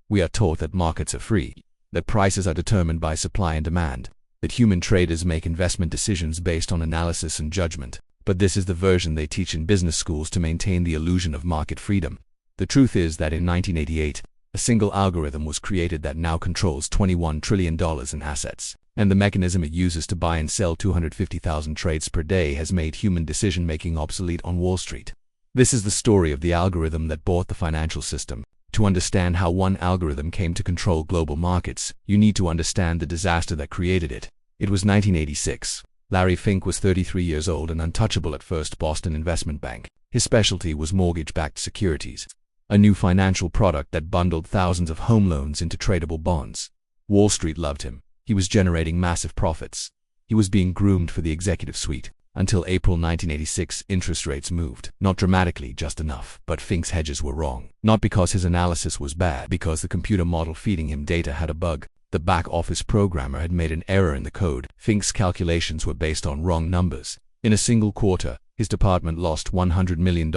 We are taught that markets are free, that prices are determined by supply and demand, that human traders make investment decisions based on analysis and judgment. But this is the version they teach in business schools to maintain the illusion of market freedom. The truth is that in 1988, a single algorithm was created that now controls $21 trillion in assets, and the mechanism it uses to buy and sell 250,000 trades per day has made human decision-making obsolete on Wall Street. This is the story of the algorithm that bought the financial system. To understand how one algorithm came to control global markets, you need to understand the disaster that created it. It was 1986. Larry Fink was 33 years old and untouchable at First Boston Investment Bank. His specialty was mortgage-backed securities, a new financial product that bundled thousands of home loans into tradable bonds. Wall Street loved him. He was generating massive profits. He was being groomed for the executive suite. Until April 1986, interest rates moved. Not dramatically, just enough. But Fink's hedges were wrong. Not because his analysis was bad, because the computer model feeding him data had a bug. The back-office programmer had made an error in the code. Fink's calculations were based on wrong numbers. In a single quarter, his department lost $100 million.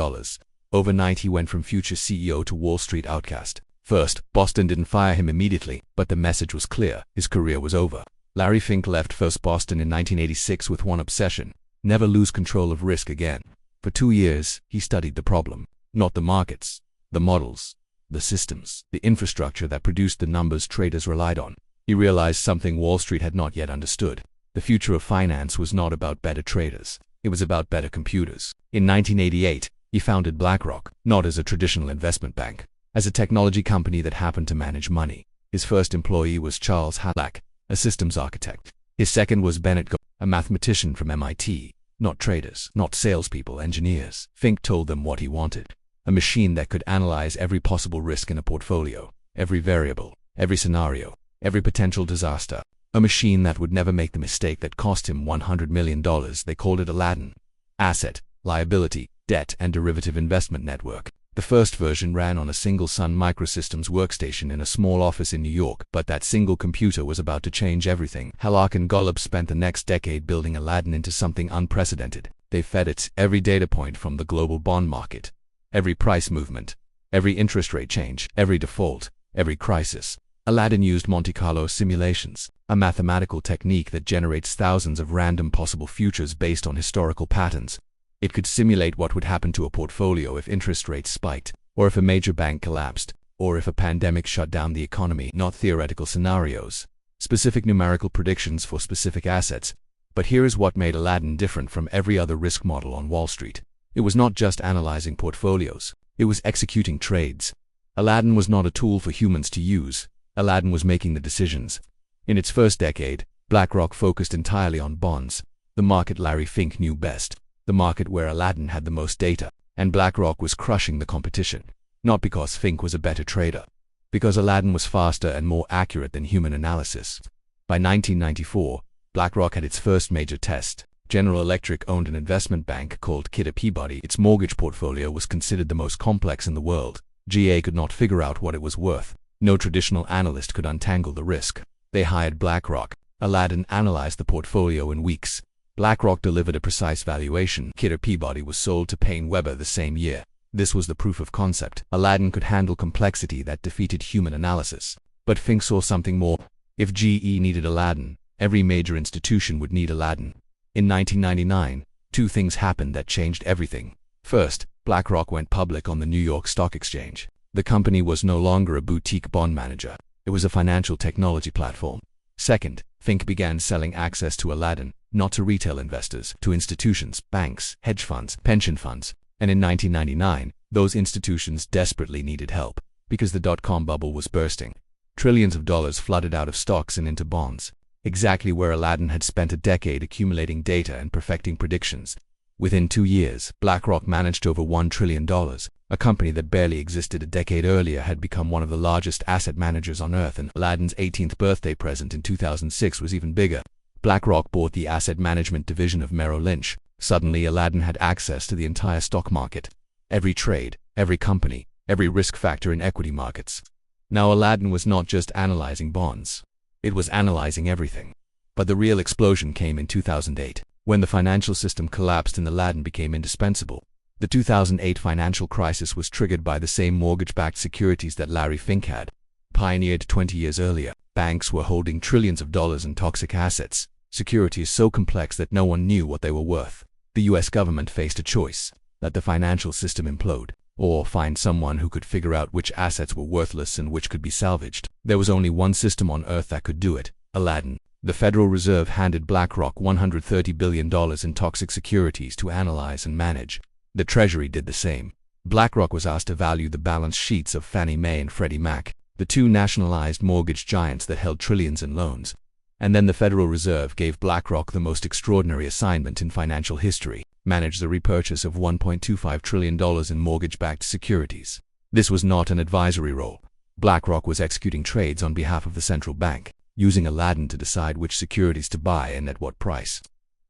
Overnight, he went from future CEO to Wall Street outcast. First, Boston didn't fire him immediately, but the message was clear. His career was over. Larry Fink left First Boston in 1986 with one obsession: never lose control of risk again. For 2 years, he studied the problem. Not the markets, the models, the systems, the infrastructure that produced the numbers traders relied on. He realized something Wall Street had not yet understood. The future of finance was not about better traders. It was about better computers. In 1988, he founded BlackRock, not as a traditional investment bank, as a technology company that happened to manage money. His first employee was Charles Black, a systems architect. His second was Bennett Go, a mathematician from MIT. Not traders, not salespeople, engineers. Fink told them what he wanted: a machine that could analyze every possible risk in a portfolio, every variable, every scenario, every potential disaster. A machine that would never make the mistake that cost him $100 million. They called it Aladdin. Asset, liability, debt, and derivative investment network. The first version ran on a single Sun Microsystems workstation in a small office in New York, but that single computer was about to change everything. Halak and Golub spent the next decade building Aladdin into something unprecedented. They fed it every data point from the global bond market, every price movement, every interest rate change, every default, every crisis. Aladdin used Monte Carlo simulations, a mathematical technique that generates thousands of random possible futures based on historical patterns. It could simulate what would happen to a portfolio if interest rates spiked, or if a major bank collapsed, or if a pandemic shut down the economy. Not theoretical scenarios, specific numerical predictions for specific assets. But here is what made Aladdin different from every other risk model on Wall Street. It was not just analyzing portfolios. It was executing trades. Aladdin was not a tool for humans to use. Aladdin was making the decisions. In its first decade, BlackRock focused entirely on bonds, the market Larry Fink knew best, the market where Aladdin had the most data, and BlackRock was crushing the competition. Not because Fink was a better trader, because Aladdin was faster and more accurate than human analysis. By 1994, BlackRock had its first major test. General Electric owned an investment bank called Kidder Peabody. Its mortgage portfolio was considered the most complex in the world. GA could not figure out what it was worth. No traditional analyst could untangle the risk. They hired BlackRock. Aladdin analyzed the portfolio in weeks. BlackRock delivered a precise valuation. Kidder Peabody was sold to Payne Weber the same year. This was the proof of concept. Aladdin could handle complexity that defeated human analysis. But Fink saw something more. If GE needed Aladdin, every major institution would need Aladdin. In 1999, 2 things happened that changed everything. First, BlackRock went public on the New York Stock Exchange. The company was no longer a boutique bond manager. It was a financial technology platform. Second, Fink began selling access to Aladdin, not to retail investors, to institutions, banks, hedge funds, pension funds. And in 1999, those institutions desperately needed help, because the dot-com bubble was bursting. Trillions of dollars flooded out of stocks and into bonds, exactly where Aladdin had spent a decade accumulating data and perfecting predictions. Within 2 years, BlackRock managed over $1 trillion. A company that barely existed a decade earlier had become one of the largest asset managers on earth, and Aladdin's 18th birthday present in 2006 was even bigger. BlackRock bought the asset management division of Merrill Lynch. Suddenly, Aladdin had access to the entire stock market, every trade, every company, every risk factor in equity markets. Now Aladdin was not just analyzing bonds. It was analyzing everything. But the real explosion came in 2008, when the financial system collapsed and Aladdin became indispensable. The 2008 financial crisis was triggered by the same mortgage-backed securities that Larry Fink had. pioneered 20 years earlier. Banks were holding trillions of dollars in toxic assets, securities so complex that no one knew what they were worth. The US government faced a choice: let the financial system implode, or find someone who could figure out which assets were worthless and which could be salvaged. There was only one system on Earth that could do it: Aladdin. The Federal Reserve handed BlackRock $130 billion in toxic securities to analyze and manage. The Treasury did the same. BlackRock was asked to value the balance sheets of Fannie Mae and Freddie Mac, the two nationalized mortgage giants that held trillions in loans. And then the Federal Reserve gave BlackRock the most extraordinary assignment in financial history: manage the repurchase of $1.25 trillion in mortgage-backed securities. This was not an advisory role. BlackRock was executing trades on behalf of the central bank, using Aladdin to decide which securities to buy and at what price.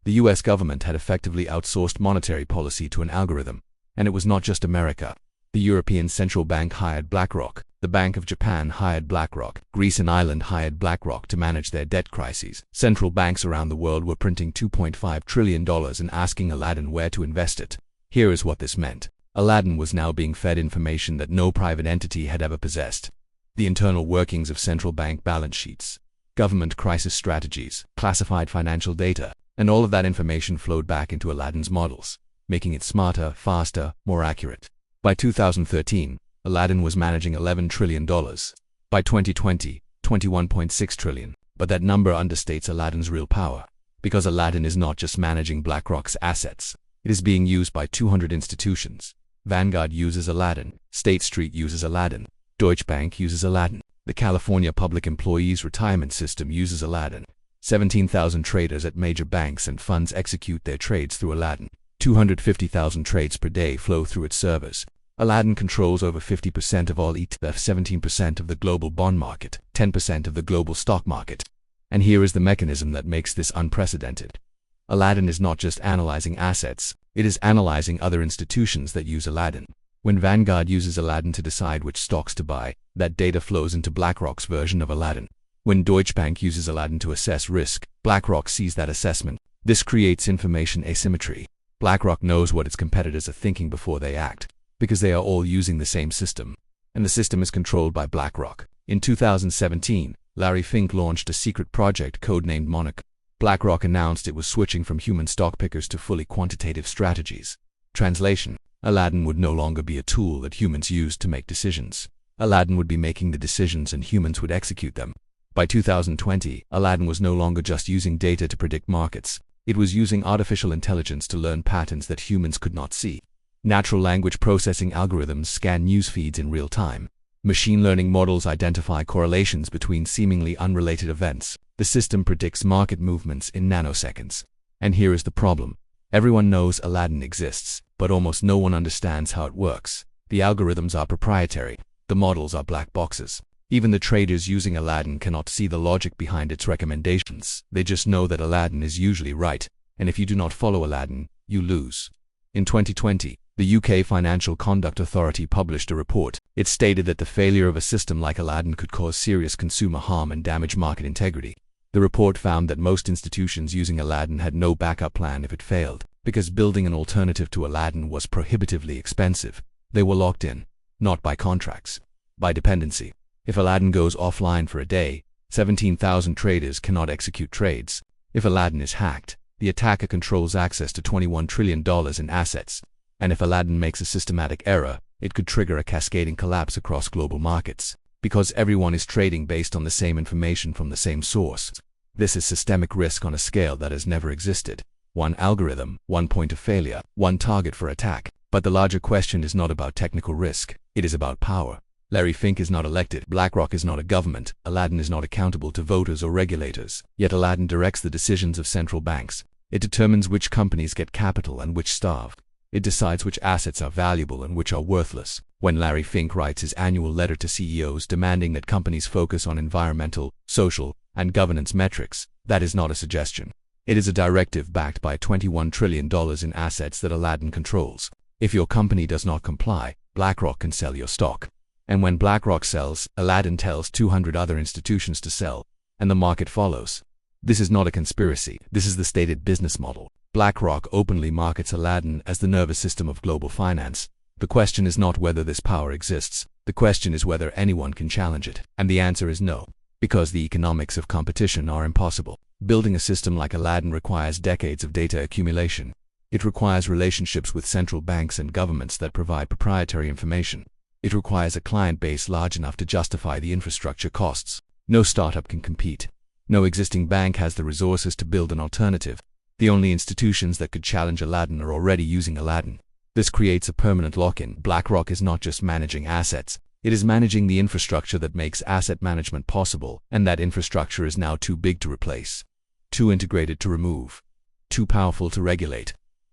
The US government had effectively outsourced monetary policy to an algorithm. And it was not just America. The European Central Bank hired BlackRock. The Bank of Japan hired BlackRock. Greece and Ireland hired BlackRock to manage their debt crises. Central banks around the world were printing $2.5 trillion and asking Aladdin where to invest it. Here is what this meant. Aladdin was now being fed information that no private entity had ever possessed: the internal workings of central bank balance sheets, government crisis strategies, classified financial data, and all of that information flowed back into Aladdin's models, making it smarter, faster, more accurate. By 2013, Aladdin was managing $11 trillion. By 2020, $21.6 trillion. But that number understates Aladdin's real power, because Aladdin is not just managing BlackRock's assets. It is being used by 200 institutions. Vanguard uses Aladdin. State Street uses Aladdin. Deutsche Bank uses Aladdin. The California Public Employees Retirement System uses Aladdin. 17,000 traders at major banks and funds execute their trades through Aladdin. 250,000 trades per day flow through its servers. Aladdin controls over 50% of all ETF, 17% of the global bond market, 10% of the global stock market. And here is the mechanism that makes this unprecedented. Aladdin is not just analyzing assets, it is analyzing other institutions that use Aladdin. When Vanguard uses Aladdin to decide which stocks to buy, that data flows into BlackRock's version of Aladdin. When Deutsche Bank uses Aladdin to assess risk, BlackRock sees that assessment. This creates information asymmetry. BlackRock knows what its competitors are thinking before they act, because they are all using the same system. And the system is controlled by BlackRock. In 2017, Larry Fink launched a secret project codenamed Monte. BlackRock announced it was switching from human stock pickers to fully quantitative strategies. Translation: Aladdin would no longer be a tool that humans used to make decisions. Aladdin would be making the decisions and humans would execute them. By 2020, Aladdin was no longer just using data to predict markets. It was using artificial intelligence to learn patterns that humans could not see. Natural language processing algorithms scan news feeds in real time. Machine learning models identify correlations between seemingly unrelated events. The system predicts market movements in nanoseconds. And here is the problem. Everyone knows Aladdin exists, but almost no one understands how it works. The algorithms are proprietary. The models are black boxes. Even the traders using Aladdin cannot see the logic behind its recommendations. They just know that Aladdin is usually right, and if you do not follow Aladdin, you lose. In 2020, the UK Financial Conduct Authority published a report. It stated that the failure of a system like Aladdin could cause serious consumer harm and damage market integrity. The report found that most institutions using Aladdin had no backup plan if it failed, because building an alternative to Aladdin was prohibitively expensive. They were locked in, not by contracts, by dependency. If Aladdin goes offline for a day, 17,000 traders cannot execute trades. If Aladdin is hacked, the attacker controls access to $21 trillion in assets. And if Aladdin makes a systematic error, it could trigger a cascading collapse across global markets, because everyone is trading based on the same information from the same source. This is systemic risk on a scale that has never existed. One algorithm, one point of failure, one target for attack. But the larger question is not about technical risk, it is about power. Larry Fink is not elected, BlackRock is not a government, Aladdin is not accountable to voters or regulators. Yet Aladdin directs the decisions of central banks. It determines which companies get capital and which starve. It decides which assets are valuable and which are worthless. When Larry Fink writes his annual letter to CEOs demanding that companies focus on environmental, social, and governance metrics, that is not a suggestion. It is a directive backed by $21 trillion in assets that Aladdin controls. If your company does not comply, BlackRock can sell your stock. And when BlackRock sells, Aladdin tells 200 other institutions to sell, and the market follows. This is not a conspiracy, this is the stated business model. BlackRock openly markets Aladdin as the nervous system of global finance. The question is not whether this power exists, The question is whether anyone can challenge it. And the answer is no, because the economics of competition are impossible. Building a system like Aladdin requires decades of data accumulation. It requires relationships with central banks and governments that provide proprietary information. It requires a client base large enough to justify the infrastructure costs. No startup can compete. No existing bank has the resources to build an alternative. The only institutions that could challenge Aladdin are already using Aladdin. This creates a permanent lock-in. BlackRock is not just managing assets. It is managing the infrastructure that makes asset management possible, and that infrastructure is now too big to replace, too integrated to remove, too powerful to regulate.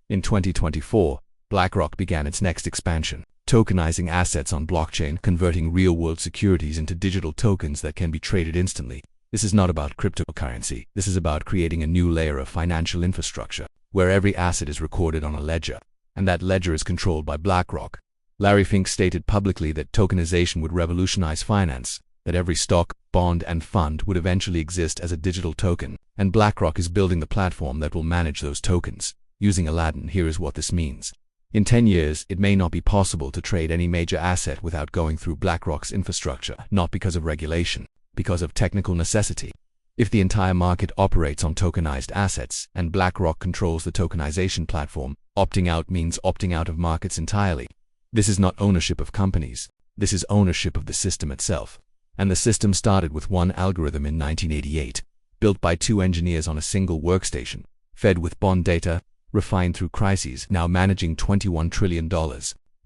In 2024, BlackRock began its next expansion, tokenizing assets on blockchain, converting real-world securities into digital tokens that can be traded instantly. This is not about cryptocurrency. This is about creating a new layer of financial infrastructure, where every asset is recorded on a ledger, and that ledger is controlled by BlackRock. Larry Fink stated publicly that tokenization would revolutionize finance, that every stock, bond, and fund would eventually exist as a digital token, and BlackRock is building the platform that will manage those tokens. Using Aladdin, here is what this means. In 10 years, it may not be possible to trade any major asset without going through BlackRock's infrastructure, not because of regulation, because of technical necessity. If the entire market operates on tokenized assets, and BlackRock controls the tokenization platform, opting out means opting out of markets entirely. This is not ownership of companies. This is ownership of the system itself. And the system started with one algorithm in 1988, built by 2 engineers on a single workstation, fed with bond data, refined through crises, now managing $21 trillion,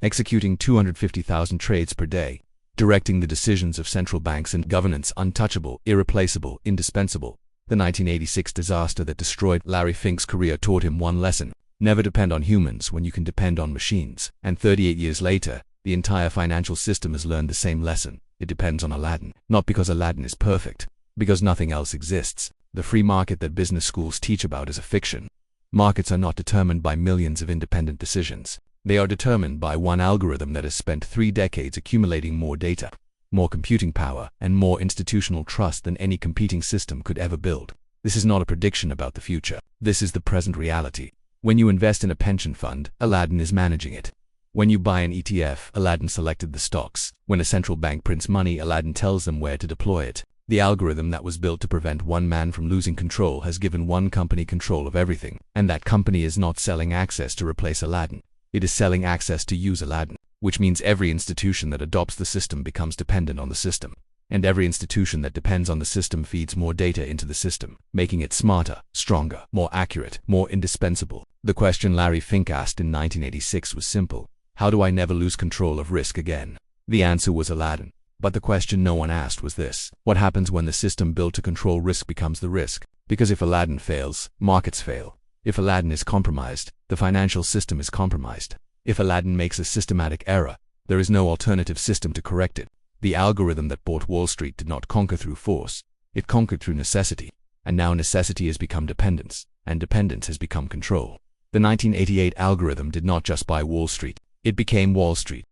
executing 250,000 trades per day, directing the decisions of central banks and governance, untouchable, irreplaceable, indispensable. The 1986 disaster that destroyed Larry Fink's career taught him one lesson: never depend on humans when you can depend on machines. And 38 years later, the entire financial system has learned the same lesson. It depends on Aladdin. Not because Aladdin is perfect, because nothing else exists. The free market that business schools teach about is a fiction. Markets are not determined by millions of independent decisions. They are determined by one algorithm that has spent 3 decades accumulating more data, more computing power, and more institutional trust than any competing system could ever build. This is not a prediction about the future. This is the present reality. When you invest in a pension fund, Aladdin is managing it. When you buy an ETF, Aladdin selected the stocks. When a central bank prints money, Aladdin tells them where to deploy it. The algorithm that was built to prevent one man from losing control has given one company control of everything. And that company is not selling access to replace Aladdin. It is selling access to use Aladdin, which means every institution that adopts the system becomes dependent on the system. And every institution that depends on the system feeds more data into the system, making it smarter, stronger, more accurate, more indispensable. The question Larry Fink asked in 1986 was simple: how do I never lose control of risk again? The answer was Aladdin. But the question no one asked was this: what happens when the system built to control risk becomes the risk? Because if Aladdin fails, markets fail. If Aladdin is compromised, the financial system is compromised. If Aladdin makes a systematic error, there is no alternative system to correct it. The algorithm that bought Wall Street did not conquer through force. It conquered through necessity. And now necessity has become dependence, and dependence has become control. The 1988 algorithm did not just buy Wall Street. It became Wall Street.